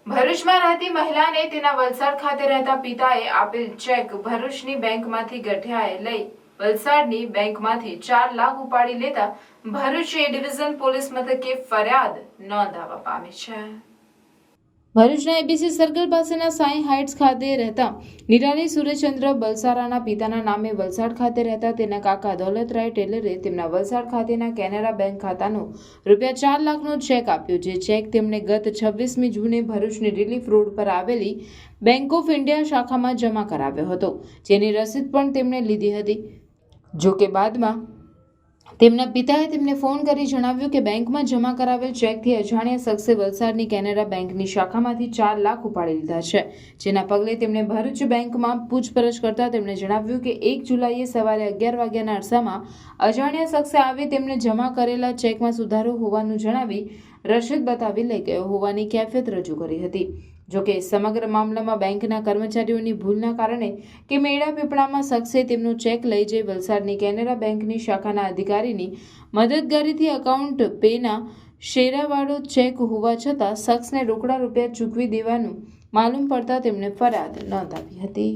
ભરૂચમાં રહેતી મહિલાને તેના વલસાડ ખાતે રહેતા પિતાએ આપેલ ચેક ભરૂચની બેંકમાંથી ગઠિયાએ લઈ વલસાડની બેંકમાંથી 4 લાખ ઉપાડી લેતા ભરૂચ એ ડિવિઝન પોલીસ મથકે ફરિયાદ નોંધાવવા પામી છે। ભરૂચના એબીસી સર્કલ પાસેના સાઈ હાઇટ્સ ખાતે રહેતા નિરાલી સુરેશચંદ્ર બલસારાના પિતાના નામે વલસાડ ખાતે રહેતા તેના કાકા દૌલતરાય ટેલરે તેમના વલસાડ ખાતેના કેનેરા બેંક ખાતાનો ₹4 લાખનો ચેક આપ્યો, જે ચેક તેમણે ગત 26મી જૂને ભરૂચની રિલીફ રોડ પર આવેલી બેંક ઓફ ઇન્ડિયા શાખામાં જમા કરાવ્યો હતો, જેની રસીદ પણ તેમણે લીધી હતી। જો કે બાદમાં તેમના પિતાએ તેમને ફોન કરી જણાવ્યું કે બેંકમાં જમા કરાવેલ ચેકથી અજાણ્યા શખ્સે વલસાડની કેનેરા બેંકની શાખામાંથી 4 લાખ ઉપાડી લીધા છે, જેના પગલે તેમણે ભરૂચ બેંકમાં પૂછપરછ કરતા તેમણે જણાવ્યું કે 1 જુલાઈએ સવારે 11 વાગ્યાના અરસામાં અજાણ્યા શખ્સે આવી તેમને જમા કરેલા ચેકમાં સુધારો હોવાનું જણાવી રસીદ બતાવી લઈ ગયો હોવાની કેફિયત રજૂ કરી હતી। જોકે સમગ્ર મામલામાં બેંકના કર્મચારીઓની ભૂલના કારણે કે મેળા પીપળામાં શખ્સે તેમનો ચેક લઈ જઈ વલસાડની કેનેરા બેંકની શાખાના અધિકારીની મદદગારીથી એકાઉન્ટ પેના શેરાવાળો ચેક હોવા છતાં શખ્સને રોકડા રૂપિયા ચૂકવી દેવાનું માલુમ પડતા તેમણે ફરિયાદ નોંધાવી હતી।